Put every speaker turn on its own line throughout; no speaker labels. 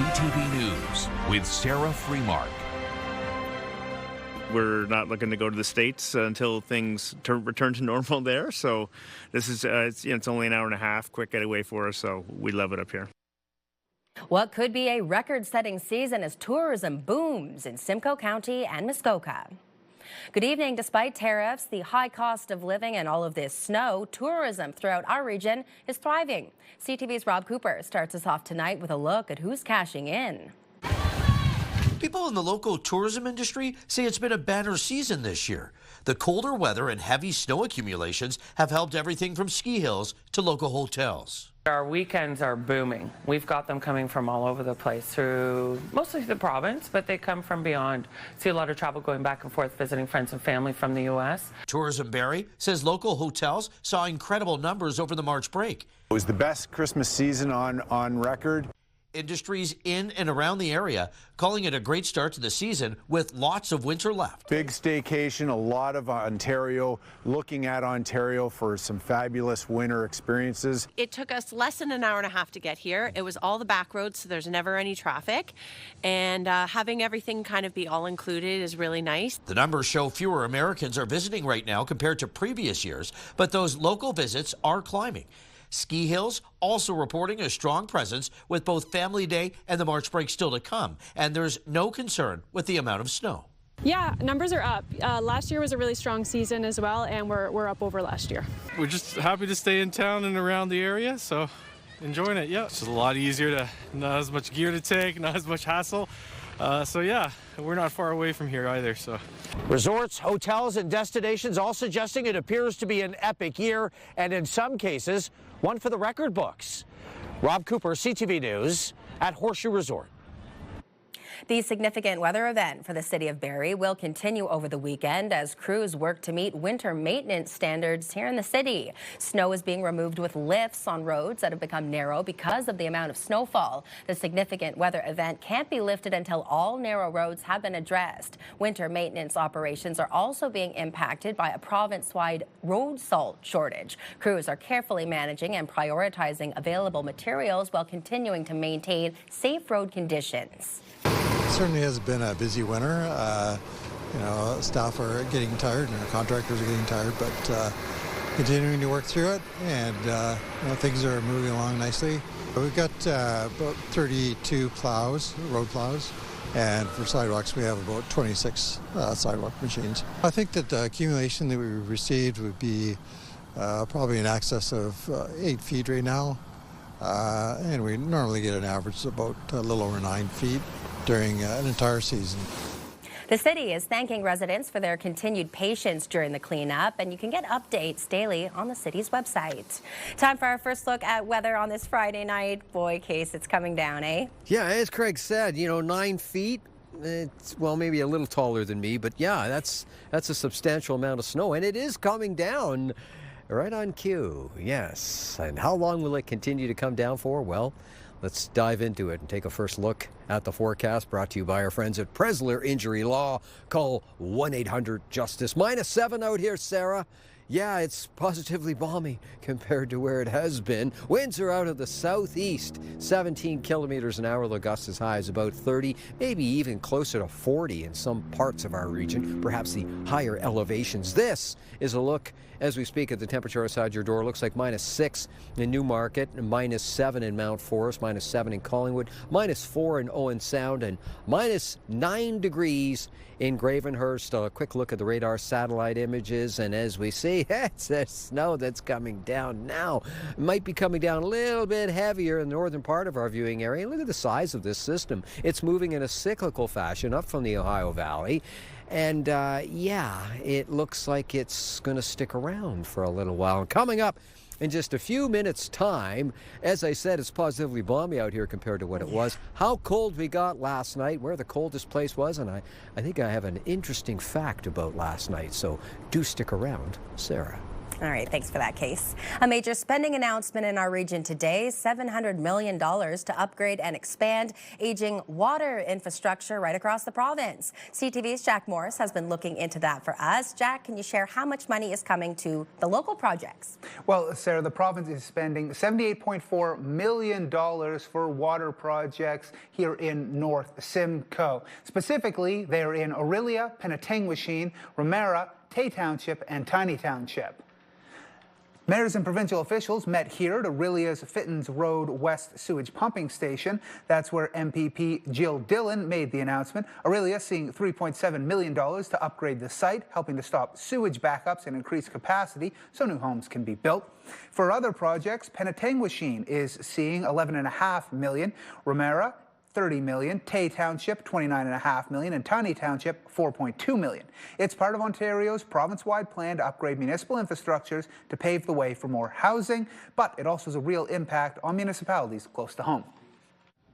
CTV News with Sarah Freemark.
We're not looking to go to the States until things return to normal there. So this is, it's only an hour and a half, quick getaway for us. So we love it up here.
What could be a record-setting season as tourism booms in Simcoe County and Muskoka. Good evening. Despite tariffs, the high cost of living, and all of this snow, tourism throughout our region is thriving. CTV's Rob Cooper starts us off tonight with a look at who's cashing in.
People in the local tourism industry say it's been a banner season this year. The colder weather and heavy snow accumulations have helped everything from ski hills to local hotels.
Our weekends are booming. We've got them coming from all over the place, through mostly the province, but they come from beyond. See a lot of travel going back and forth, visiting friends and family from the U.S.
Tourism Barrie says local hotels saw incredible numbers over the March break.
It was the best Christmas season on record.
Industries in and around the area calling it a great start to the season with lots of winter left.
Big staycation, a lot of Ontario, looking at Ontario for some fabulous winter experiences.
It took us less than an hour and a half to get here. It was all the back roads, so there's never any traffic. And having everything kind of be all included is really nice.
The numbers show fewer Americans are visiting right now compared to previous years, but those local visits are climbing. Ski hills also reporting a strong presence with both Family Day and the March break still to come. And there's no concern with the amount of snow.
Yeah, numbers are up. Last year was a really strong season as well, and we're up over last year.
We're just happy to stay in town and around the area, so enjoying it, yeah. It's just a lot easier to, not as much gear to take, not as much hassle. So yeah, we're not far away from here either, so.
Resorts, hotels, and destinations all suggesting it appears to be an epic year, and in some cases, one for the record books. Rob Cooper, CTV News at Horseshoe Resort.
The significant weather event for the city of Barrie will continue over the weekend as crews work to meet winter maintenance standards here in the city. Snow is being removed with lifts on roads that have become narrow because of the amount of snowfall. The significant weather event can't be lifted until all narrow roads have been addressed. Winter maintenance operations are also being impacted by a province-wide road salt shortage. Crews are carefully managing and prioritizing available materials while continuing to maintain safe road conditions.
Certainly has been a busy winter. Staff are getting tired and our contractors are getting tired, but continuing to work through it, and things are moving along nicely. We've got about 32 plows, road plows, and for sidewalks we have about 26 sidewalk machines. I think that the accumulation that we received would be probably in excess of 8 feet right now, and we normally get an average of about a little over 9 feet during an entire season.
The city is thanking residents for their continued patience during the cleanup, and you can get updates daily on the city's website. Time for our first look at weather on this Friday night. Boy, Case, it's coming down, eh?
Yeah, as Craig said, 9 feet. It's, well, maybe a little taller than me, but yeah, that's a substantial amount of snow, and it is coming down right on cue. Yes. And how long will it continue to come down for? Well, let's dive into it and take a first look at the forecast, brought to you by our friends at Presler Injury Law. Call 1-800-JUSTICE. -7 out here, Sarah. Yeah, it's positively balmy compared to where it has been. Winds are out of the southeast, 17 kilometers an hour. The gust as high as about 30, maybe even closer to 40 in some parts of our region, perhaps the higher elevations. This is a look as we speak at the temperature outside your door. Looks like -6 in Newmarket, -7 in Mount Forest, -7 in Collingwood, -4 in Owen Sound, and -9 degrees in Gravenhurst. A quick look at the radar satellite images, and as we see, it's the snow that's coming down now. It might be coming down a little bit heavier in the northern part of our viewing area. Look at the size of this system. It's moving in a cyclical fashion up from the Ohio Valley. And yeah, it looks like it's going to stick around for a little while. And coming up in just a few minutes' time, as I said, it's positively balmy out here compared to what it was. How cold we got last night, where the coldest place was, and I think I have an interesting fact about last night. So do stick around, Sarah.
All right, thanks for that, Case. A major spending announcement in our region today, $700 million to upgrade and expand aging water infrastructure right across the province. CTV's Jack Morris has been looking into that for us. Jack, can you share how much money is coming to the local projects?
Well, Sarah, the province is spending $78.4 million for water projects here in North Simcoe. Specifically, they're in Orillia, Penetanguishene, Ramera, Tay Township, and Tiny Township. Mayors and provincial officials met here at Orillia's Fittins Road West Sewage Pumping Station. That's where MPP Jill Dillon made the announcement. Orillia seeing $3.7 million to upgrade the site, helping to stop sewage backups and increase capacity so new homes can be built. For other projects, Penetanguishene is seeing $11.5 million. Ramera, $30 million, Tay Township $29.5 million, and Tiny Township $4.2 million. It's part of Ontario's province-wide plan to upgrade municipal infrastructures to pave the way for more housing, but it also has a real impact on municipalities close to home.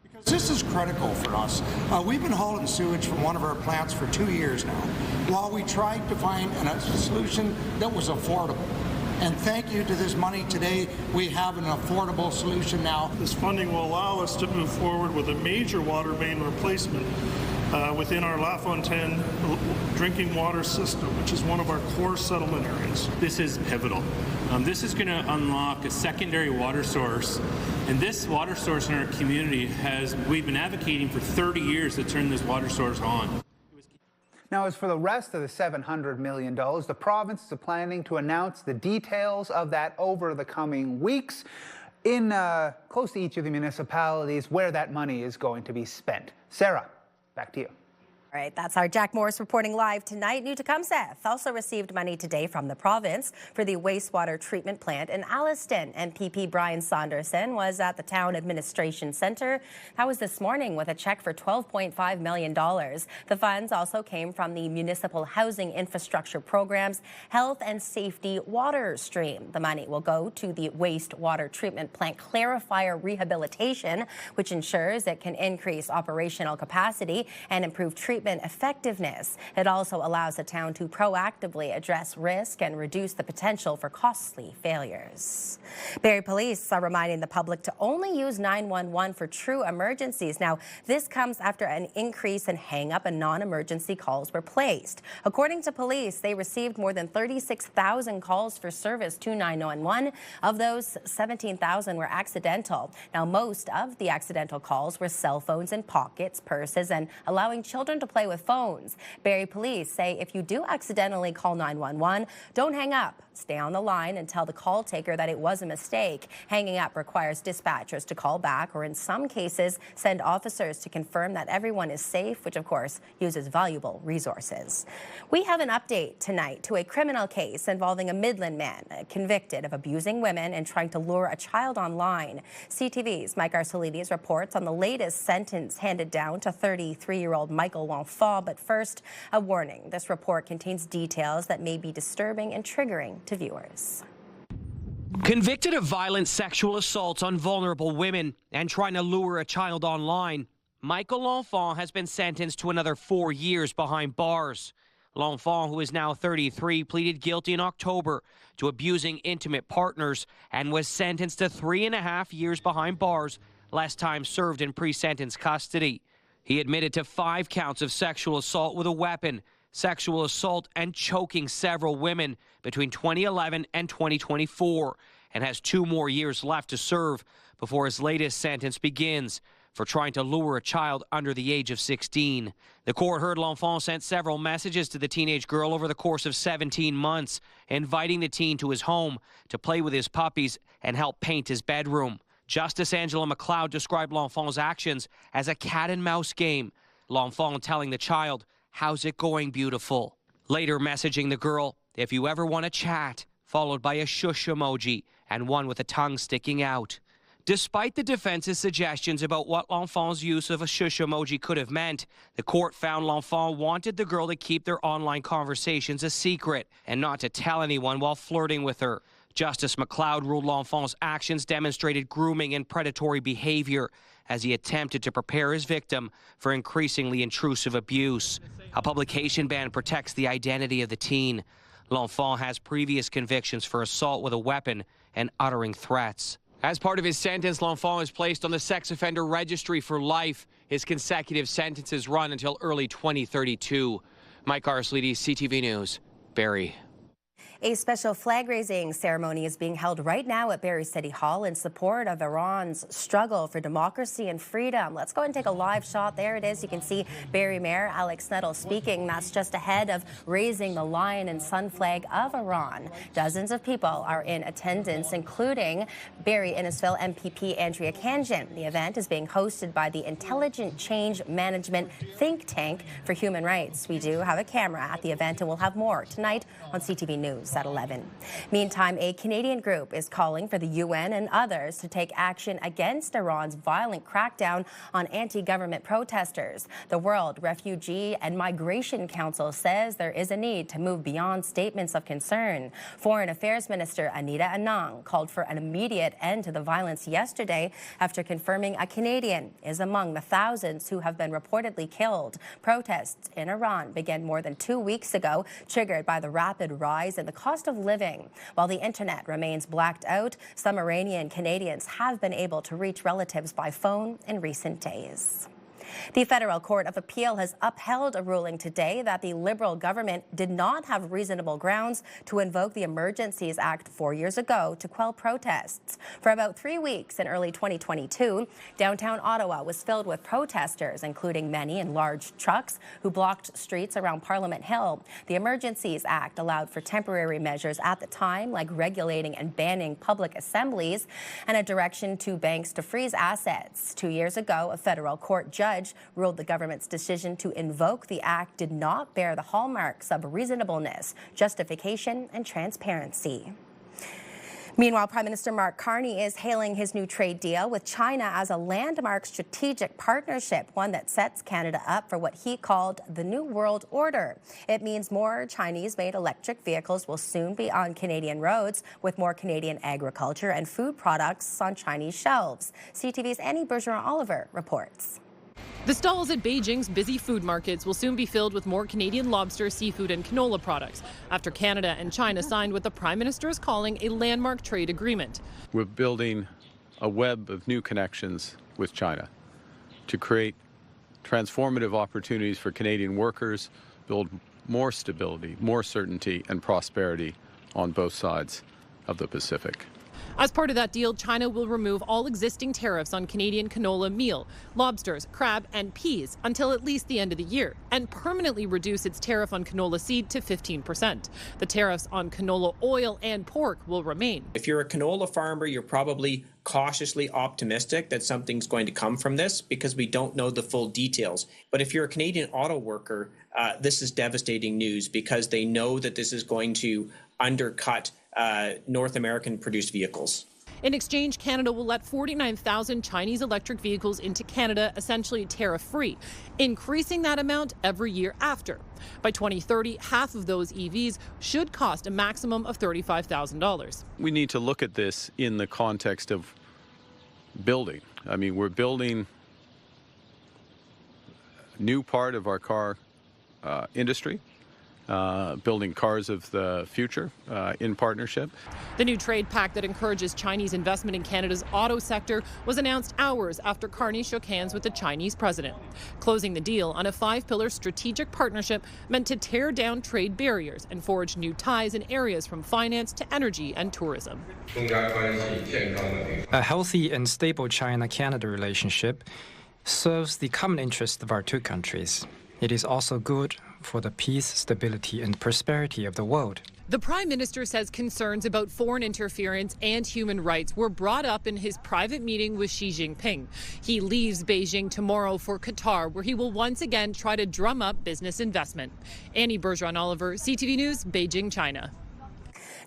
Because this is critical for us. We've been hauling sewage from one of our plants for 2 years now, while we tried to find a solution that was affordable. And thank you to this money today, we have an affordable solution now.
This funding will allow us to move forward with a major water main replacement within our LaFontaine drinking water system, which is one of our core settlement areas.
This is pivotal. This is going to unlock a secondary water source. And this water source in our community we've been advocating for 30 years to turn this water source on.
Now, as for the rest of the $700 million, the province is planning to announce the details of that over the coming weeks in close to each of the municipalities where that money is going to be spent. Sarah, back to you.
All right, that's our Jack Morris reporting live tonight. New Tecumseh also received money today from the province for the wastewater treatment plant in Alliston. MPP Brian Saunderson was at the Town Administration Centre. That was this morning with a check for $12.5 million. The funds also came from the Municipal Housing Infrastructure Program's Health and Safety Water Stream. The money will go to the wastewater treatment plant clarifier rehabilitation, which ensures it can increase operational capacity and improve treatment effectiveness. It also allows the town to proactively address risk and reduce the potential for costly failures. Barrie Police are reminding the public to only use 911 for true emergencies. Now, this comes after an increase in hang-up and non-emergency calls were placed. According to police, they received more than 36,000 calls for service to 911. Of those, 17,000 were accidental. Now, most of the accidental calls were cell phones in pockets, purses, and allowing children to play with phones. Barrie Police say if you do accidentally call 911, don't hang up. Stay on the line and tell the call taker that it was a mistake. Hanging up requires dispatchers to call back or in some cases send officers to confirm that everyone is safe, which of course uses valuable resources. We have an update tonight to a criminal case involving a Midland man convicted of abusing women and trying to lure a child online. CTV's Mike Arcelides reports on the latest sentence handed down to 33-year-old Michael L'Enfant. But first, a warning. This report contains details that may be disturbing and triggering to viewers.
Convicted of violent sexual assaults on vulnerable women and trying to lure a child online, Michael L'Enfant has been sentenced to another 4 years behind bars. L'Enfant, who is now 33, pleaded guilty in October to abusing intimate partners and was sentenced to 3.5 years behind bars, less time served in pre-sentence custody. He admitted to 5 counts of sexual assault with a weapon, sexual assault and choking several women between 2011 and 2024, and has 2 more years left to serve before his latest sentence begins for trying to lure a child under the age of 16. The court heard L'Enfant sent several messages to the teenage girl over the course of 17 months, inviting the teen to his home to play with his puppies and help paint his bedroom. Justice Angela McLeod described L'Enfant's actions as a cat-and-mouse game. L'Enfant telling the child, "How's it going, beautiful?" Later messaging the girl, "If you ever want to chat," followed by a shush emoji and one with a tongue sticking out. Despite the defense's suggestions about what L'Enfant's use of a shush emoji could have meant, the court found L'Enfant wanted the girl to keep their online conversations a secret and not to tell anyone while flirting with her. Justice McLeod ruled L'Enfant's actions demonstrated grooming and predatory behavior as he attempted to prepare his victim for increasingly intrusive abuse. A publication ban protects the identity of the teen. L'Enfant has previous convictions for assault with a weapon and uttering threats. As part of his sentence, L'Enfant is placed on the sex offender registry for life. His consecutive sentences run until early 2032. Mike Arsleedy, CTV News, Barrie.
A special flag-raising ceremony is being held right now at Barrie City Hall in support of Iran's struggle for democracy and freedom. Let's go and take a live shot. There it is. You can see Barrie Mayor Alex Nettle speaking. That's just ahead of raising the lion and sun flag of Iran. Dozens of people are in attendance, including Barrie-Innisfil MPP Andrea Khanjin. The event is being hosted by the Intelligent Change Management think tank for human rights. We do have a camera at the event, and we'll have more tonight on CTV News at 11. Meantime, a Canadian group is calling for the UN and others to take action against Iran's violent crackdown on anti-government protesters. The World Refugee and Migration Council says there is a need to move beyond statements of concern. Foreign Affairs Minister Anita Anand called for an immediate end to the violence yesterday after confirming a Canadian is among the thousands who have been reportedly killed. Protests in Iran began more than 2 weeks ago, triggered by the rapid rise in the cost of living. While the internet remains blacked out, some Iranian Canadians have been able to reach relatives by phone in recent days. The Federal Court of Appeal has upheld a ruling today that the Liberal government did not have reasonable grounds to invoke the Emergencies Act 4 years ago to quell protests. For about 3 weeks in early 2022, downtown Ottawa was filled with protesters, including many in large trucks who blocked streets around Parliament Hill. The Emergencies Act allowed for temporary measures at the time, like regulating and banning public assemblies and a direction to banks to freeze assets. 2 years ago, a federal court judge ruled the government's decision to invoke the act did not bear the hallmarks of reasonableness, justification, and transparency. Meanwhile, Prime Minister Mark Carney is hailing his new trade deal with China as a landmark strategic partnership, one that sets Canada up for what he called the New World Order. It means more Chinese-made electric vehicles will soon be on Canadian roads, with more Canadian agriculture and food products on Chinese shelves. CTV's Annie Bergeron-Oliver reports.
The stalls at Beijing's busy food markets will soon be filled with more Canadian lobster, seafood and canola products after Canada and China signed what the Prime Minister is calling a landmark trade agreement.
We're building a web of new connections with China to create transformative opportunities for Canadian workers, build more stability, more certainty and prosperity on both sides of the Pacific.
As part of that deal, China will remove all existing tariffs on Canadian canola meal, lobsters, crab, and peas until at least the end of the year, and permanently reduce its tariff on canola seed to 15%. The tariffs on canola oil and pork will remain.
If you're a canola farmer, you're probably cautiously optimistic that something's going to come from this because we don't know the full details. But if you're a Canadian auto worker, this is devastating news because they know that this is going to undercut North American produced vehicles.
In exchange, Canada will let 49,000 Chinese electric vehicles into Canada, essentially tariff-free, increasing that amount every year after. By 2030, half of those EVs should cost a maximum of $35,000.
We need to look at this in the context of building. I mean, we're building a new part of our car industry. Building cars of the future in partnership.
The new trade pact that encourages Chinese investment in Canada's auto sector was announced hours after Carney shook hands with the Chinese president, closing the deal on a 5-pillar strategic partnership meant to tear down trade barriers and forge new ties in areas from finance to energy and tourism.
A healthy and stable China-Canada relationship serves the common interest of our two countries. It is also good for the peace, stability, and prosperity of the world.
The Prime Minister says concerns about foreign interference and human rights were brought up in his private meeting with Xi Jinping. He leaves Beijing tomorrow for Qatar, where he will once again try to drum up business investment. Annie Bergeron-Oliver, CTV News, Beijing, China.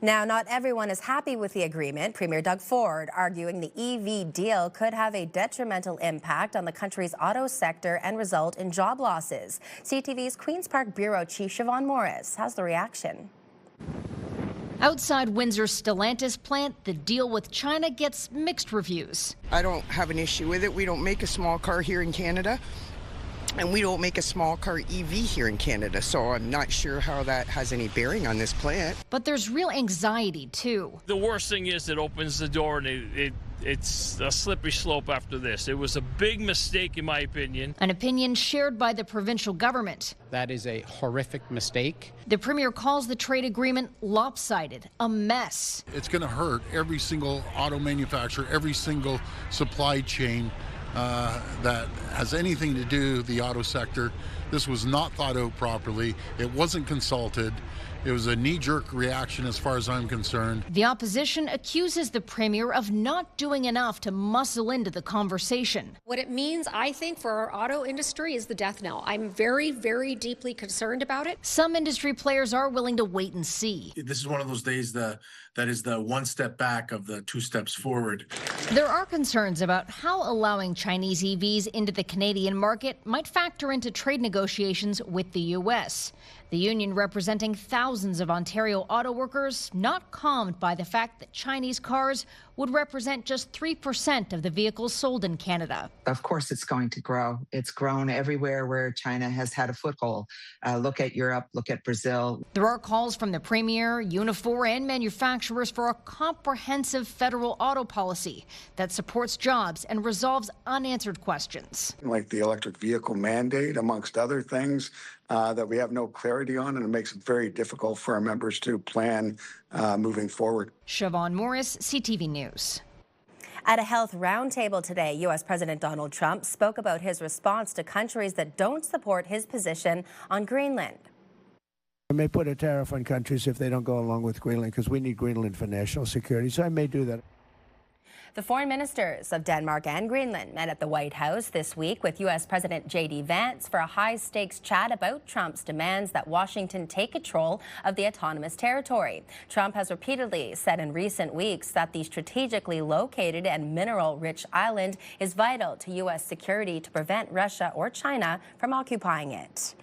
Now, not everyone is happy with the agreement. Premier Doug Ford arguing the EV deal could have a detrimental impact on the country's auto sector and result in job losses. CTV's Queen's Park Bureau Chief Siobhan Morris has the reaction.
Outside Windsor's Stellantis plant, the deal with China gets mixed reviews.
I don't have an issue with it. We don't make a small car here in Canada.
And we don't make a small car EV here in Canada, so I'm not sure how that has any bearing on this plant.
But there's real anxiety, too.
The worst thing is it opens the door and it's a slippery slope after this. It was a big mistake, in my opinion.
An opinion shared by the provincial government.
That is a horrific mistake.
The Premier calls the trade agreement lopsided, a mess.
It's going to hurt every single auto manufacturer, every single supply chain that has anything to do with the auto sector. This was not thought out properly. It wasn't consulted. It was a knee-jerk reaction as far as I'm concerned.
The opposition accuses the Premier of not doing enough to muscle into the conversation.
What it means, I think, for our auto industry is the death knell. I'm very, very deeply concerned about it.
Some industry players are willing to wait and see.
This is one of those days that is the one step back of the two steps forward.
There are concerns about how allowing Chinese EVs into the Canadian market might factor into trade negotiations with the U.S. The union, representing thousands of Ontario auto workers, not calmed by the fact that Chinese cars would represent just 3% of the vehicles sold in Canada.
Of course it's going to grow. It's grown everywhere where China has had a foothold. Look at Europe, look at Brazil.
There are calls from the Premier, Unifor, and manufacturers for a comprehensive federal auto policy that supports jobs and resolves unanswered questions.
Like the electric vehicle mandate, amongst other things, that we have no clarity on, and it makes it very difficult for our members to plan moving forward.
Siobhan Morris, CTV News.
At a health roundtable today, U.S. President Donald Trump spoke about his response to countries that don't support his position on Greenland.
I may put a tariff on countries if they don't go along with Greenland, because we need Greenland for national security, so I may do that.
The foreign ministers of Denmark and Greenland met at the White House this week with U.S. President J.D. Vance for a high-stakes chat about Trump's demands that Washington take control of the autonomous territory. Trump has repeatedly said in recent weeks that the strategically located and mineral-rich island is vital to U.S. security to prevent Russia or China from occupying it.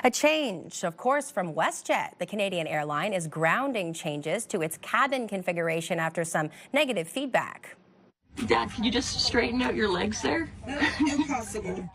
A change, of course, from WestJet. The Canadian airline is grounding changes to its cabin configuration after some negative feedback.
Dad, can you just straighten out your legs there?
Impossible.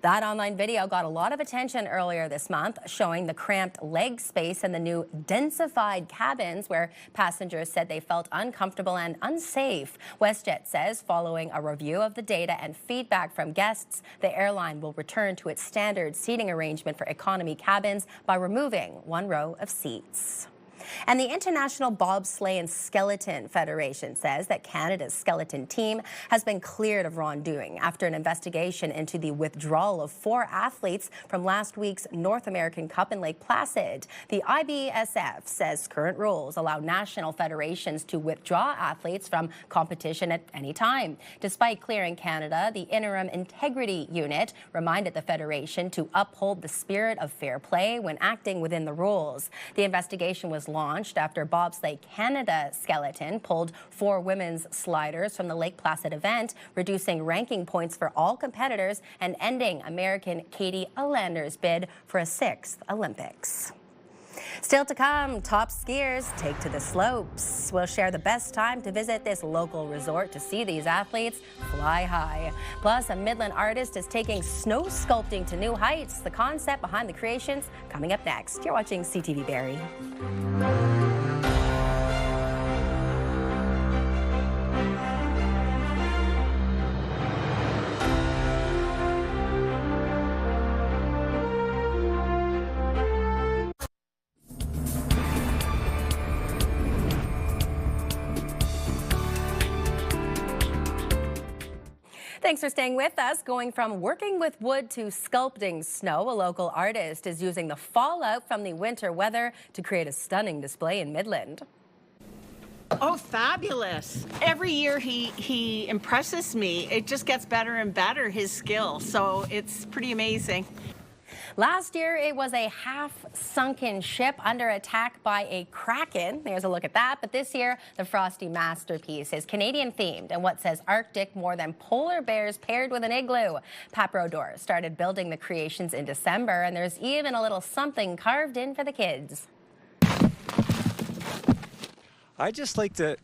That online video got a lot of attention earlier this month, showing the cramped leg space in the new densified cabins where passengers said they felt uncomfortable and unsafe. WestJet says following a review of the data and feedback from guests, the airline will return to its standard seating arrangement for economy cabins by removing one row of seats. And the International Bobsleigh and Skeleton Federation says that Canada's skeleton team has been cleared of wrongdoing after an investigation into the withdrawal of 4 athletes from last week's North American Cup in Lake Placid. The IBSF says current rules allow national federations to withdraw athletes from competition at any time. Despite clearing Canada, the Interim Integrity Unit reminded the federation to uphold the spirit of fair play when acting within the rules. The investigation was launched after Bobsleigh Canada Skeleton pulled 4 women's sliders from the Lake Placid event, reducing ranking points for all competitors and ending American Katie Alander's bid for a 6th Olympics. Still to come, top skiers take to the slopes. We'll share the best time to visit this local resort to see these athletes fly high. Plus, a Midland artist is taking snow sculpting to new heights. The concept behind the creations coming up next. You're watching CTV Barrie. Thanks for staying with us. Going from working with wood to sculpting snow, a local artist is using the fallout from the winter weather to create a stunning display in Midland.
Oh, fabulous. Every year he impresses me. It just gets better and better, his skill. So it's pretty amazing.
Last year, it was a half-sunken ship under attack by a kraken. There's a look at that. But this year, the frosty masterpiece is Canadian-themed and what says Arctic more than polar bears paired with an igloo. Paprodor started building the creations in December, and there's even a little something carved in for the kids.
I just like to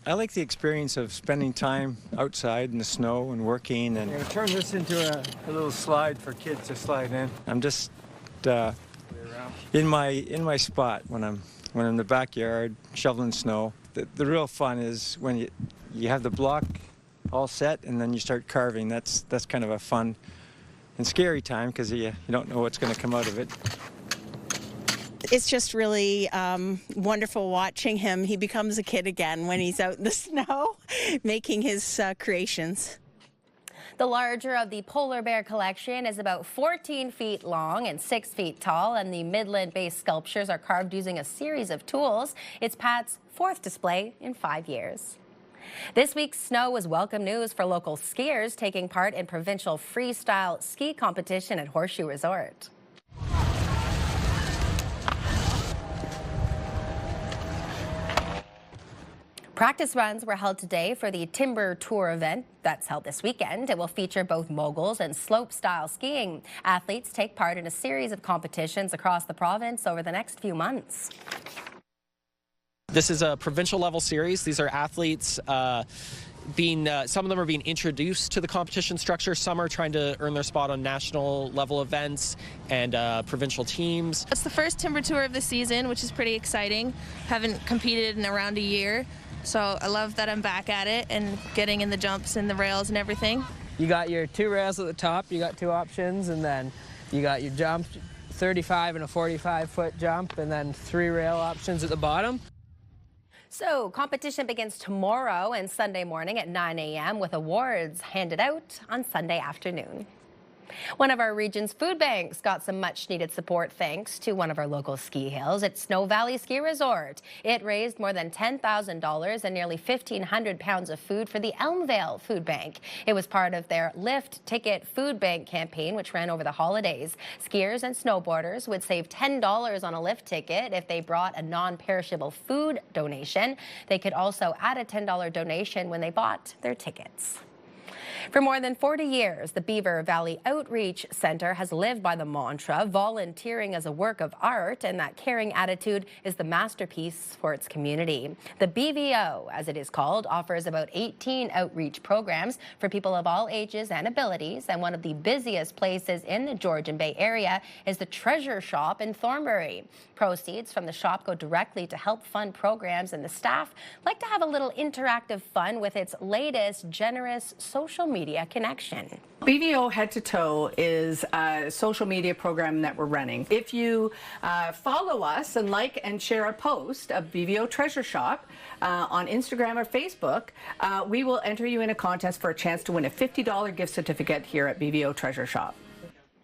I like the experience of spending time outside in the snow and working. And
turn this into a little slide for kids to slide in.
I'm just in my spot when I'm in the backyard shoveling snow. The real fun is when you have the block all set and then you start carving. That's kind of a fun and scary time because you don't know what's going to come out of it.
It's just really wonderful watching him. He becomes a kid again when he's out in the snow making his creations.
The larger of the polar bear collection is about 14 feet long and 6 feet tall, and the Midland-based sculptures are carved using a series of tools. It's Pat's 4th display in 5 years. This week's snow was welcome news for local skiers taking part in provincial freestyle ski competition at Horseshoe Resort. Practice runs were held today for the Timber Tour event that's held this weekend. It will feature both moguls and slope-style skiing. Athletes take part in a series of competitions across the province over the next few months.
This is a provincial level series. These are athletes some of them are being introduced to the competition structure. Some are trying to earn their spot on national level events and provincial teams.
It's the first Timber Tour of the season, which is pretty exciting. Haven't competed in around a year, so I love that I'm back at it and getting in the jumps and the rails and everything.
You got your 2 rails at the top, you got 2 options, and then you got your jump, 35 and a 45-foot jump, and then 3 rail options at the bottom.
So competition begins tomorrow and Sunday morning at 9 a.m. with awards handed out on Sunday afternoon. One of our region's food banks got some much-needed support thanks to one of our local ski hills at Snow Valley Ski Resort. It raised more than $10,000 and nearly 1,500 pounds of food for the Elmvale Food Bank. It was part of their Lift Ticket Food Bank campaign, which ran over the holidays. Skiers and snowboarders would save $10 on a lift ticket if they brought a non-perishable food donation. They could also add a $10 donation when they bought their tickets. For more than 40 years, the Beaver Valley Outreach Center has lived by the mantra, volunteering as a work of art, and that caring attitude is the masterpiece for its community. The BVO, as it is called, offers about 18 outreach programs for people of all ages and abilities, and one of the busiest places in the Georgian Bay area is the Treasure Shop in Thornbury. Proceeds from the shop go directly to help fund programs, and the staff like to have a little interactive fun with its latest generous social media connection.
BVO Head to Toe is a social media program that we're running. If you follow us and like and share a post of BVO Treasure Shop on Instagram or Facebook, we will enter you in a contest for a chance to win a $50 gift certificate here at BVO Treasure Shop.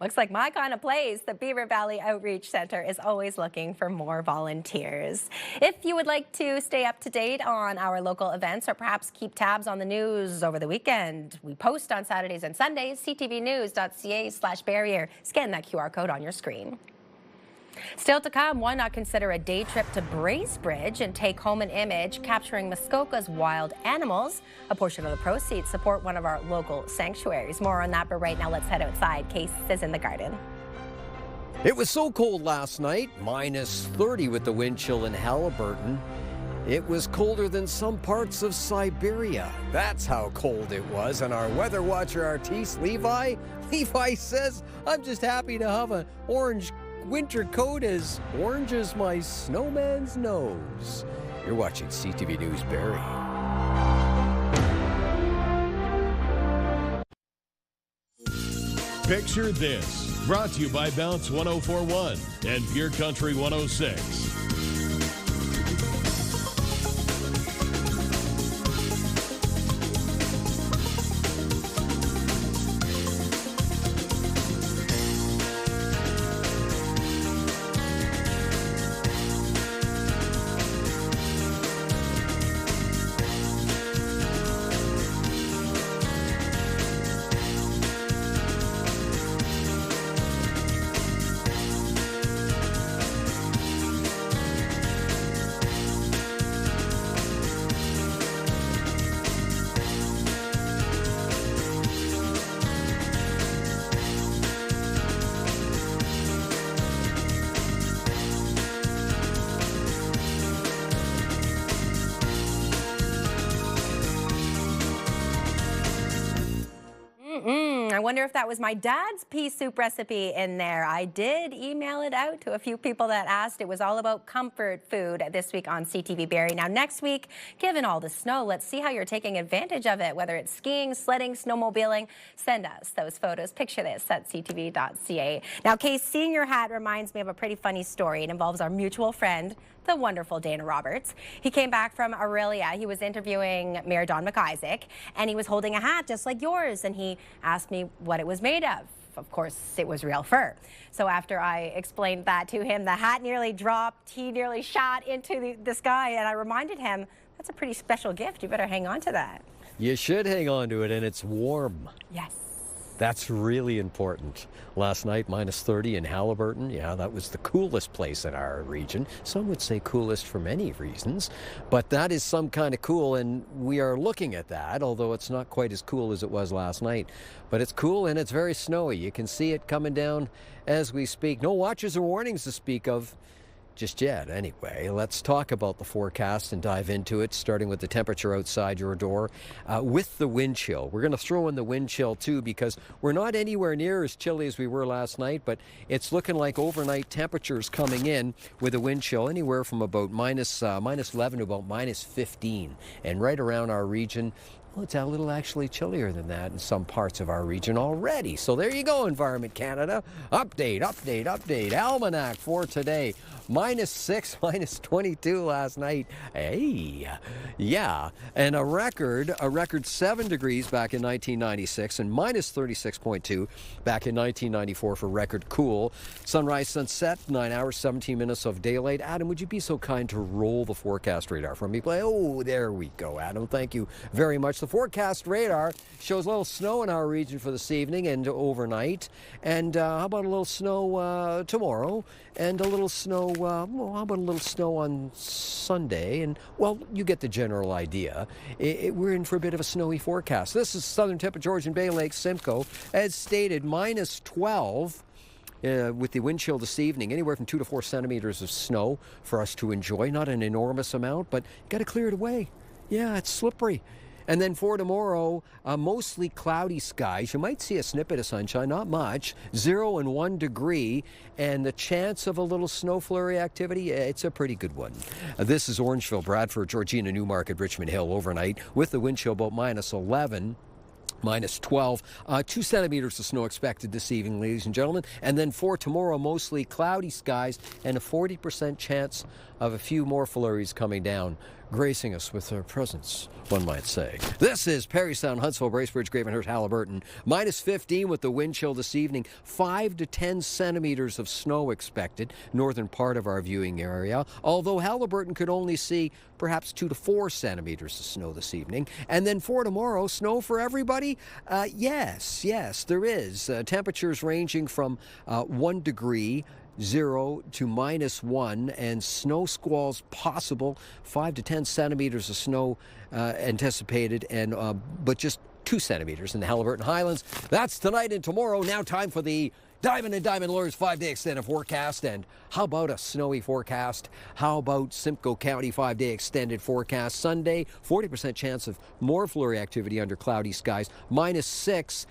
Looks like my kind of place. The Beaver Valley Outreach Center is always looking for more volunteers. If you would like to stay up to date on our local events or perhaps keep tabs on the news over the weekend, we post on Saturdays and Sundays, ctvnews.ca/Barrie, or scan that QR code on your screen. Still to come, why not consider a day trip to Bracebridge and take home an image capturing Muskoka's wild animals? A portion of the proceeds support one of our local sanctuaries. More on that, but right now let's head outside. Case is in the garden.
It was so cold last night, -30 with the wind chill in Halliburton. It was colder than some parts of Siberia. That's how cold it was. And our weather watcher artiste, Levi says, I'm just happy to have an orange winter coat as orange as my snowman's nose. You're watching CTV News Barrie.
Picture this, brought to you by Bounce 104.1 and Pure Country 106.
I wonder if that was my dad's pea soup recipe in there. I did email it out to a few people that asked. It was all about comfort food this week on CTV Barrie. Now, next week, given all the snow, let's see how you're taking advantage of it, whether it's skiing, sledding, snowmobiling. Send us those photos. Picture this at ctv.ca. Now, Kay, seeing your hat reminds me of a pretty funny story. It involves our mutual friend, the wonderful Dana Roberts. He came back from Aurelia. He was interviewing Mayor Don McIsaac, and he was holding a hat just like yours, and he asked me what it was made of. Of course, it was real fur. So after I explained that to him, the hat nearly dropped. He nearly shot into the sky, and I reminded him, that's a pretty special gift. You better hang on to that.
You should hang on to it, and it's warm.
Yes.
That's really important. Last night, -30 in Haliburton. Yeah, that was the coolest place in our region. Some would say coolest for many reasons, but that is some kind of cool, and we are looking at that, although it's not quite as cool as it was last night. But it's cool, and it's very snowy. You can see it coming down as we speak. No watches or warnings to speak of just yet. Anyway, let's talk about the forecast and dive into it, starting with the temperature outside your door with the wind chill. We're going to throw in the wind chill too, because we're not anywhere near as chilly as we were last night, but it's looking like overnight temperatures coming in with a wind chill anywhere from about minus 11 to about -15, and right around our region. Well, it's a little actually chillier than that in some parts of our region already. So there you go, Environment Canada. Update. Almanac for today. -6, -22 last night. Hey, yeah. And a record 7 degrees back in 1996 and -36.2 back in 1994 for record cool. Sunrise, sunset, 9 hours, 17 minutes of daylight. Adam, would you be so kind to roll the forecast radar for me? Oh, there we go, Adam. Thank you very much. The forecast radar shows a little snow in our region for this evening and overnight. And how about a little snow tomorrow? And a little snow, how about a little snow on Sunday? And, well, you get the general idea. We're in for a bit of a snowy forecast. This is southern tip of Georgian Bay Lake, Simcoe. As stated, -12. With the wind chill this evening, anywhere from 2 to 4 centimeters of snow for us to enjoy. Not an enormous amount, but you got to clear it away. Yeah, it's slippery. And then for tomorrow, mostly cloudy skies. You might see a snippet of sunshine, not much. 0 and 1 degree. And the chance of a little snow flurry activity, it's a pretty good one. This is Orangeville, Bradford, Georgina, Newmarket, Richmond Hill overnight with the wind chill about -11. -12, 2 centimeters of snow expected this evening, ladies and gentlemen. And then for tomorrow, mostly cloudy skies and a 40% chance of a few more flurries coming down, gracing us with their presence, one might say. This is Parry Sound, Huntsville, Bracebridge, Gravenhurst, Haliburton. -15 with the wind chill this evening. 5 to 10 centimeters of snow expected, northern part of our viewing area. Although Haliburton could only see perhaps 2 to 4 centimeters of snow this evening. And then for tomorrow, snow for everybody? Yes, there is. Temperatures ranging from 1 degree 0 to -1, and snow squalls possible. 5 to 10 centimeters of snow anticipated, and but just 2 centimeters in the Haliburton Highlands. That's tonight and tomorrow. Now time for the Diamond and Diamond Lawyers 5-day extended forecast. And how about a snowy forecast? How about Simcoe County 5-day extended forecast? Sunday, 40% chance of more flurry activity under cloudy skies. -6.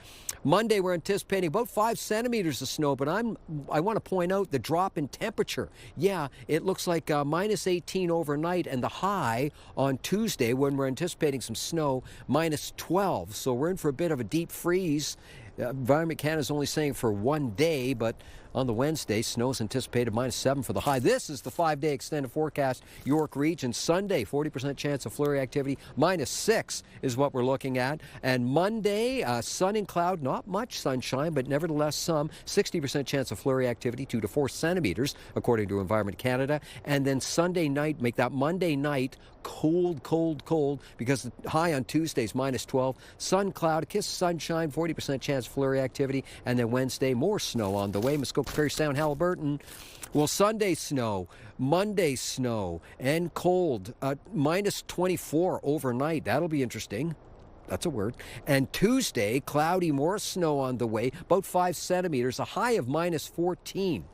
Monday, we're anticipating about 5 centimeters of snow, but I want to point out the drop in temperature. Yeah, it looks like -18 overnight, and the high on Tuesday, when we're anticipating some snow, -12. So we're in for a bit of a deep freeze. Environment Canada is only saying for 1 day, but on the Wednesday, snow is anticipated -7 for the high. This is the 5-day extended forecast. York region, Sunday, 40% chance of flurry activity. -6 is what we're looking at. And Monday, sun and cloud, not much sunshine, but nevertheless some. 60% chance of flurry activity, 2 to 4 centimeters, according to Environment Canada. And then Sunday night, make that Monday night cold, because the high on Tuesday is -12. Sun, cloud, a kiss of sunshine, 40% chance of flurry activity. And then Wednesday, more snow on the way. Muskoka, Parry Sound, Haliburton. Well, Sunday snow, Monday snow, and cold. -24 overnight. That'll be interesting. That's a word. And Tuesday, cloudy, more snow on the way, about 5 centimeters, a high of -14.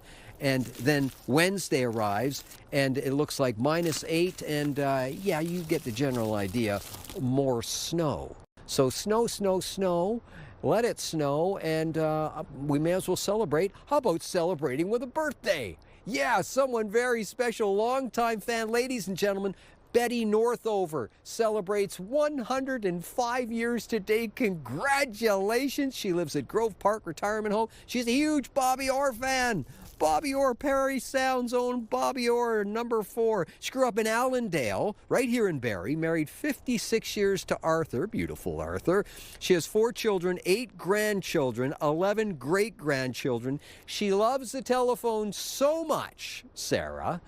And then Wednesday arrives, and it looks like -8, and yeah, you get the general idea, more snow. So snow. let it snow, and we may as well celebrate. How about celebrating with a birthday? Yeah, someone very special, longtime fan, ladies and gentlemen. Betty Northover celebrates 105 years today. Congratulations. She lives at Grove Park Retirement Home. She's a huge Bobby Orr fan. Bobby Orr, Parry Sound's own Bobby Orr, number 4. She grew up in Allendale, right here in Barrie, married 56 years to Arthur, beautiful Arthur. She has 4 children, 8 grandchildren, 11 great-grandchildren. She loves the telephone so much, Sarah.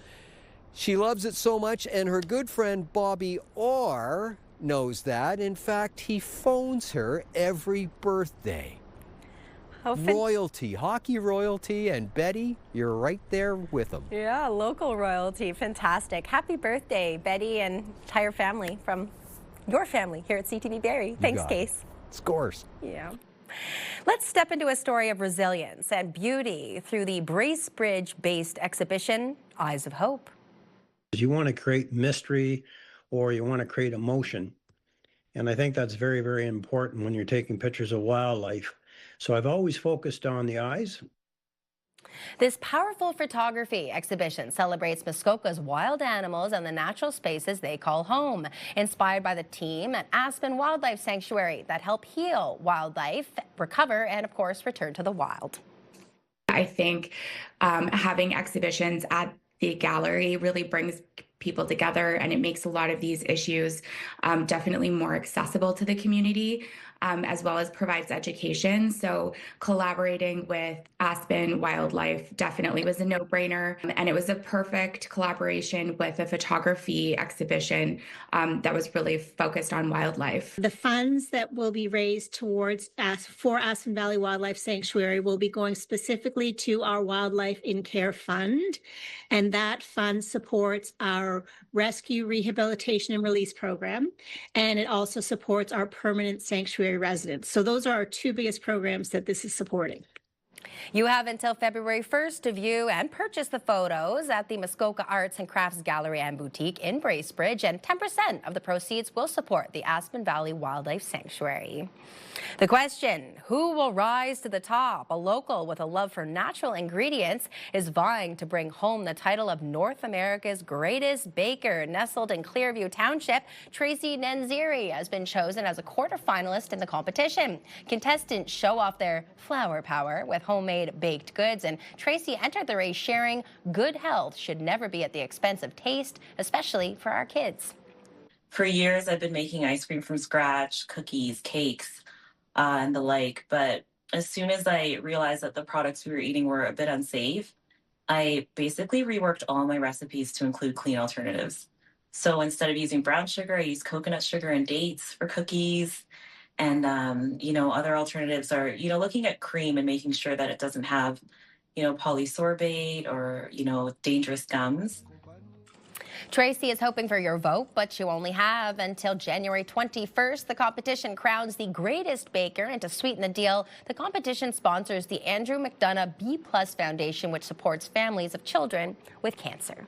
She loves it so much, and her good friend Bobby Orr knows that. In fact, he phones her every birthday. Royalty, hockey royalty, and Betty, you're right there with them.
Yeah, local royalty, fantastic. Happy birthday, Betty and entire family from your family here at CTV Barrie. Thanks, Case.
Scores.
Yeah. Let's step into a story of resilience and beauty through the Bracebridge-based exhibition, Eyes of Hope.
You want to create mystery or you want to create emotion. And I think that's very, very important when you're taking pictures of wildlife. So I've always focused on the eyes.
This powerful photography exhibition celebrates Muskoka's wild animals and the natural spaces they call home, inspired by the team at Aspen Wildlife Sanctuary that help heal wildlife, recover, and of course, return to the wild.
I think having exhibitions at the gallery really brings people together, and it makes a lot of these issues definitely more accessible to the community, as well as provides education. So collaborating with Aspen Wildlife definitely was a no-brainer, and it was a perfect collaboration with a photography exhibition that was really focused on wildlife.
The funds that will be raised towards for Aspen Valley Wildlife Sanctuary will be going specifically to our Wildlife in Care Fund, and that fund supports our rescue, rehabilitation, and release program, and it also supports our permanent sanctuary residents. So those are our 2 biggest programs that this is supporting.
You have until February 1st to view and purchase the photos at the Muskoka Arts and Crafts Gallery and Boutique in Bracebridge, and 10% of the proceeds will support the Aspen Valley Wildlife Sanctuary. The question, who will rise to the top? A local with a love for natural ingredients is vying to bring home the title of North America's greatest baker. Nestled in Clearview Township, Tracy Nenziri has been chosen as a quarterfinalist in the competition. Contestants show off their flower power with homemade baked goods, and Tracy entered the race sharing good health should never be at the expense of taste, especially for our kids.
For years, I've been making ice cream from scratch, cookies, cakes, and the like. But as soon as I realized that the products we were eating were a bit unsafe, I basically reworked all my recipes to include clean alternatives. So instead of using brown sugar, I use coconut sugar and dates for cookies. And, other alternatives are, looking at cream and making sure that it doesn't have, polysorbate or, dangerous gums.
Tracy is hoping for your vote, but you only have until January 21st. The competition crowns the greatest baker, and to sweeten the deal, the competition sponsors the Andrew McDonough B+ Foundation, which supports families of children with cancer.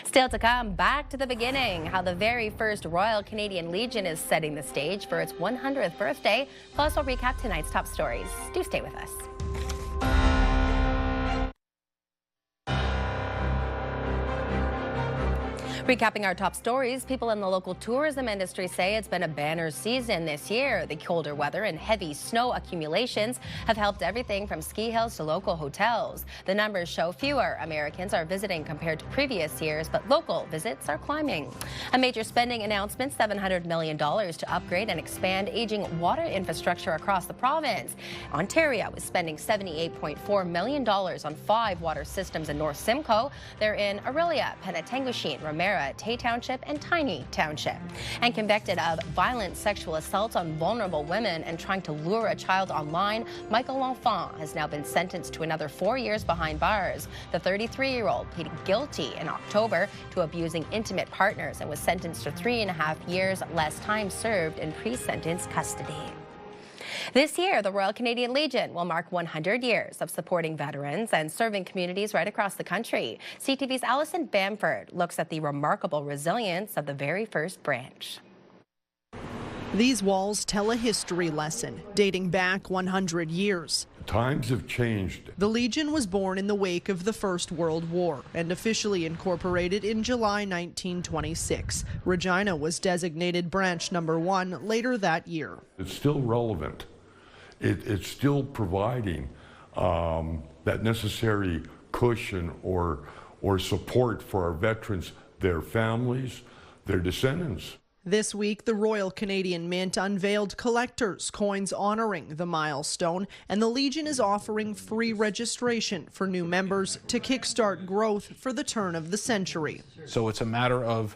Still to come, back to the beginning, how the very first Royal Canadian Legion is setting the stage for its 100th birthday. Plus, we'll recap tonight's top stories. Do stay with us. Recapping our top stories, people in the local tourism industry say it's been a banner season this year. The colder weather and heavy snow accumulations have helped everything from ski hills to local hotels. The numbers show fewer Americans are visiting compared to previous years, but local visits are climbing. A major spending announcement, $700 million to upgrade and expand aging water infrastructure across the province. Ontario is spending $78.4 million on 5 water systems in North Simcoe. They're in Orillia, Penetanguishene, Romero, Tay Township, and Tiny Township. And convicted of violent sexual assault on vulnerable women and trying to lure a child online, Michael L'Enfant has now been sentenced to another 4 years behind bars. The 33-year-old pleaded guilty in October to abusing intimate partners and was sentenced to 3.5 years less time served in pre-sentence custody. This year, the Royal Canadian Legion will mark 100 years of supporting veterans and serving communities right across the country. CTV's Alison Bamford looks at the remarkable resilience of the very first branch.
These walls tell a history lesson dating back 100 years.
Times have changed.
The Legion was born in the wake of the First World War and officially incorporated in July 1926. Regina was designated branch number 1 later that year.
It's still relevant. It's still providing that necessary cushion or support for our veterans, their families, their descendants.
This week, the Royal Canadian Mint unveiled collector's coins honoring the milestone, and the Legion is offering free registration for new members to kickstart growth for the turn of the century.
So it's a matter of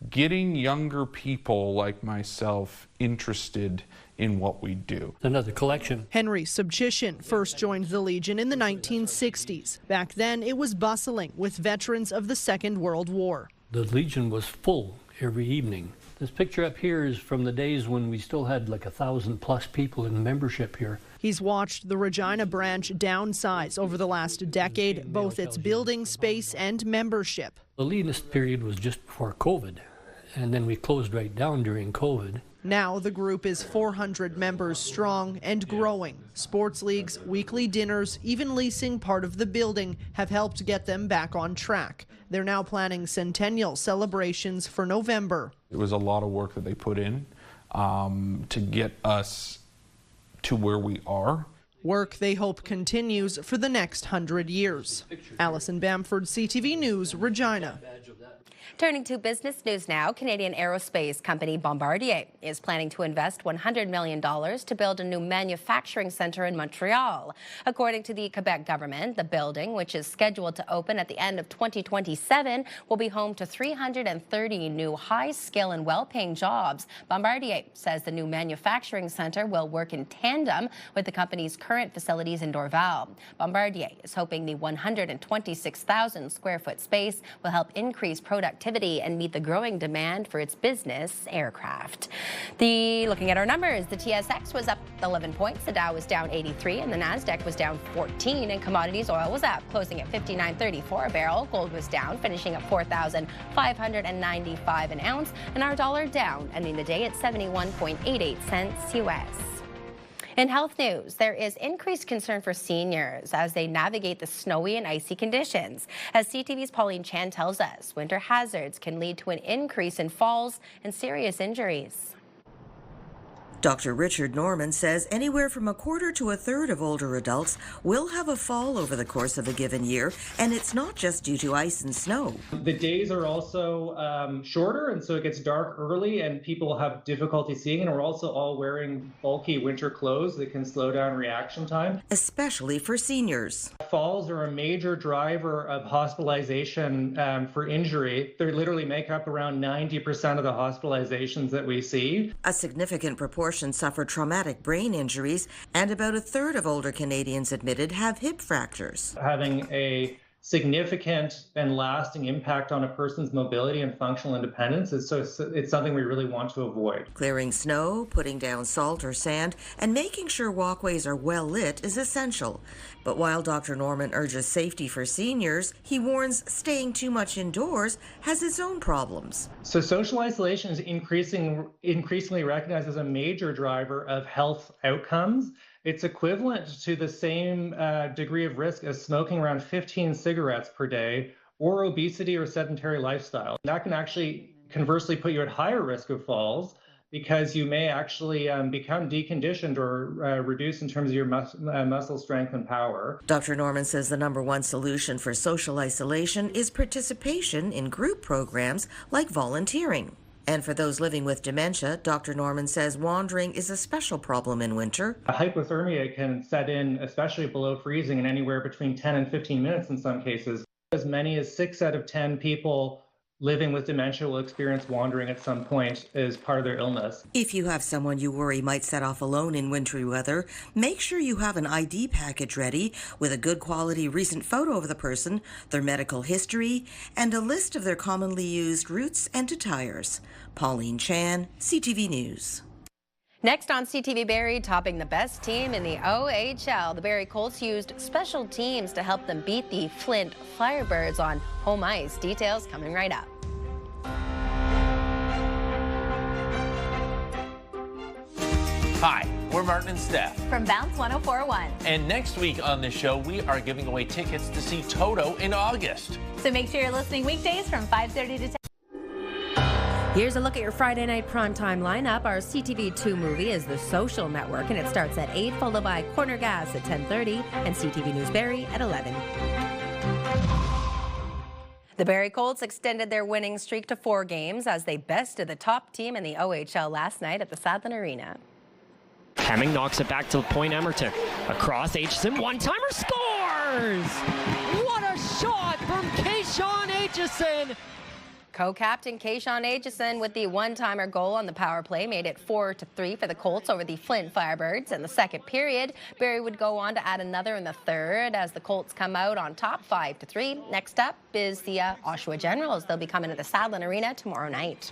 getting younger people like myself interested in what we do.
Another collection.
Henry Subchition first joined the Legion in the 1960s. Back then, it was bustling with veterans of the Second World War.
The Legion was full every evening. This picture up here is from the days when we still had like 1,000+ people in membership here.
He's watched the Regina branch downsize over the last decade, both its building space and membership.
The leanest period was just before COVID, and then we closed right down during COVID.
Now the group is 400 members strong and growing. Sports leagues, weekly dinners, even leasing part of the building have helped get them back on track. They're now planning centennial celebrations for November.
It was a lot of work that they put in to get us to where we are.
Work they hope continues for the next 100 years. Alison Bamford, CTV News, Regina.
Turning to business news now, Canadian aerospace company Bombardier is planning to invest $100 million to build a new manufacturing centre in Montreal. According to the Quebec government, the building, which is scheduled to open at the end of 2027, will be home to 330 new high-skill and well-paying jobs. Bombardier says the new manufacturing centre will work in tandem with the company's current facilities in Dorval. Bombardier is hoping the 126,000 square foot space will help increase productivity and meet the growing demand for its business aircraft. Looking at our numbers, the TSX was up 11 points, the Dow was down 83, and the Nasdaq was down 14, and commodities oil was up, closing at $59.34 a barrel. Gold was down, finishing at $4,595 an ounce, and our dollar down, ending the day at 71.88 cents US. In health news, there is increased concern for seniors as they navigate the snowy and icy conditions. As CTV's Pauline Chan tells us, winter hazards can lead to an increase in falls and serious injuries.
Dr. Richard Norman says anywhere from a quarter to a third of older adults will have a fall over the course of a given year, and it's not just due to ice and snow.
The days are also shorter, and so it gets dark early, and people have difficulty seeing, and we're also all wearing bulky winter clothes that can slow down reaction time.
Especially for seniors.
Falls are a major driver of hospitalization for injury. They literally make up around 90% of the hospitalizations that we see.
A significant proportion suffer traumatic brain injuries, and about a third of older Canadians admitted have hip fractures.
Having a significant and lasting impact on a person's mobility and functional independence it's something we really want to avoid.
Clearing snow, putting down salt or sand, and making sure walkways are well lit is essential. But while Dr. Norman urges safety for seniors, he warns staying too much indoors has its own problems.
So social isolation is increasingly recognized as a major driver of health outcomes. It's equivalent to the same degree of risk as smoking around 15 cigarettes per day, or obesity or sedentary lifestyle. That can actually conversely put you at higher risk of falls because you may actually become deconditioned or reduce in terms of your muscle strength and power.
Dr. Norman says the number one solution for social isolation is participation in group programs like volunteering. And for those living with dementia, Dr. Norman says wandering is a special problem in winter.
Hypothermia can set in, especially below freezing, in anywhere between 10 and 15 minutes in some cases. As many as 6 out of 10 people living with dementia will experience wandering at some point as part of their illness.
If you have someone you worry might set off alone in wintry weather, make sure you have an ID package ready with a good quality recent photo of the person, their medical history, and a list of their commonly used routes and attires. Pauline Chan, CTV News.
Next on CTV Barrie, topping the best team in the OHL. The Barrie Colts used special teams to help them beat the Flint Firebirds on home ice. Details coming right up.
Hi, we're Martin and Steph
from Bounce 104.1.
And next week on the show, we are giving away tickets to see Toto in August.
So make sure you're listening weekdays from 5:30 to 10. Here's a look at your Friday night primetime lineup. Our CTV2 movie is The Social Network, and it starts at 8, followed by Corner Gas at 10:30 and CTV News Barrie at 11. The Barrie Colts extended their winning streak to 4 games as they bested the top team in the OHL last night at the Sadlin Arena.
Hemming knocks it back to Point Emerton. Across Aitchison, one-timer scores! What a shot from Kayshawn Aitchison!
Co-captain Kayshawn Aitchison with the one-timer goal on the power play made it 4-3 for the Colts over the Flint Firebirds. In the second period, Barrie would go on to add another in the third as the Colts come out on top 5-3. Next up is the Oshawa Generals. They'll be coming to the Sadlin Arena tomorrow night.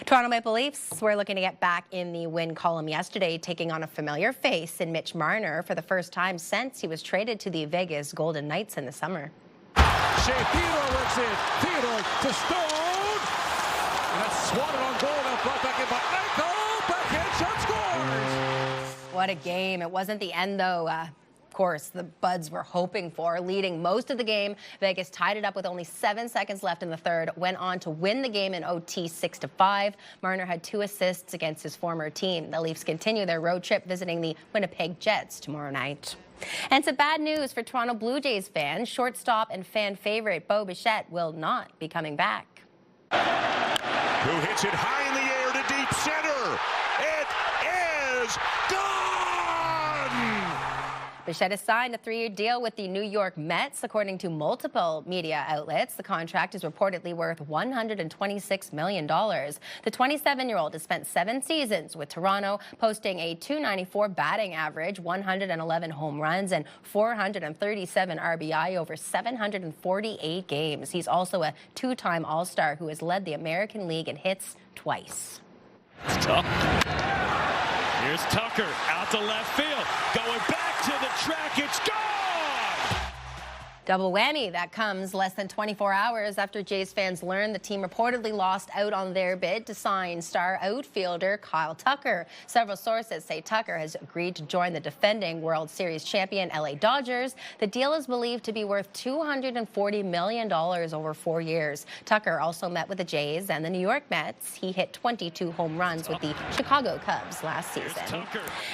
Toronto Maple Leafs were looking to get back in the win column yesterday, taking on a familiar face in Mitch Marner for the first time since he was traded to the Vegas Golden Knights in the summer.
Shea Theodore works in. Theodore to Stone. And that's swatted on goal. Now brought back in by Eichel. Backhand shot scores.
What a game. It wasn't the end, though. Of course, the Buds were hoping for. Leading most of the game, Vegas tied it up with only 7 seconds left in the third, went on to win the game in OT 6-5. Marner had 2 assists against his former team. The Leafs continue their road trip, visiting the Winnipeg Jets tomorrow night. And some bad news for Toronto Blue Jays fans. Shortstop and fan favorite Bo Bichette will not be coming back.
Who hits it high in the air to deep center. It is gone!
Bichette has signed a 3-year deal with the New York Mets, according to multiple media outlets. The contract is reportedly worth $126 million. The 27-year-old has spent 7 seasons with Toronto, posting a .294 batting average, 111 home runs, and 437 RBI over 748 games. He's also a 2-time All-Star who has led the American League in hits twice.
Here's Tucker out to left field, going back to the track. It's gone!
Double whammy. That comes less than 24 hours after Jays fans learned the team reportedly lost out on their bid to sign star outfielder Kyle Tucker. Several sources say Tucker has agreed to join the defending World Series champion LA Dodgers. The deal is believed to be worth $240 million over 4 years. Tucker also met with the Jays and the New York Mets. He hit 22 home runs with the Chicago Cubs last season.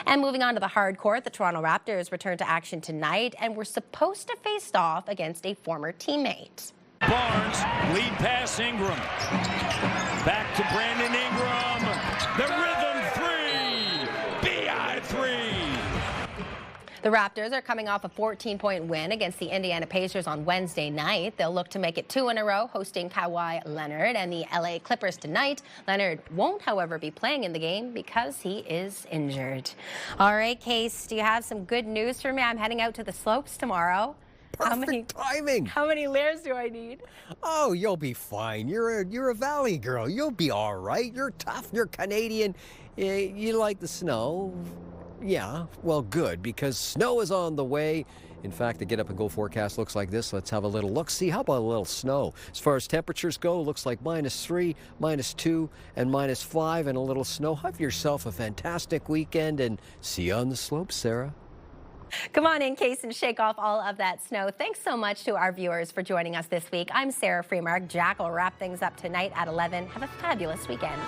And moving on to the hard court, the Toronto Raptors return to action tonight and were supposed to face off against a former teammate.
Barnes, lead pass Ingram. Back to Brandon Ingram. The rhythm 3. BI 3.
The Raptors are coming off a 14-point win against the Indiana Pacers on Wednesday night. They'll look to make it 2 in a row, hosting Kawhi Leonard and the LA Clippers tonight. Leonard won't, however, be playing in the game because he is injured. All right, Case, do you have some good news for me? I'm heading out to the slopes tomorrow.
Perfect timing.
How many layers do I need?
Oh, you'll be fine. You're a valley girl. You'll be all right. You're tough. You're Canadian. You like the snow. Yeah, well, good, because snow is on the way. In fact, the Get Up and Go forecast looks like this. Let's have a little look. See, how about a little snow? As far as temperatures go, looks like -3, -2, and -5, and a little snow. Have yourself a fantastic weekend, and see you on the slopes, Sarah.
Come on in, Case, and shake off all of that snow. Thanks so much to our viewers for joining us this week. I'm Sarah Freemark. Jack will wrap things up tonight at 11. Have a fabulous weekend.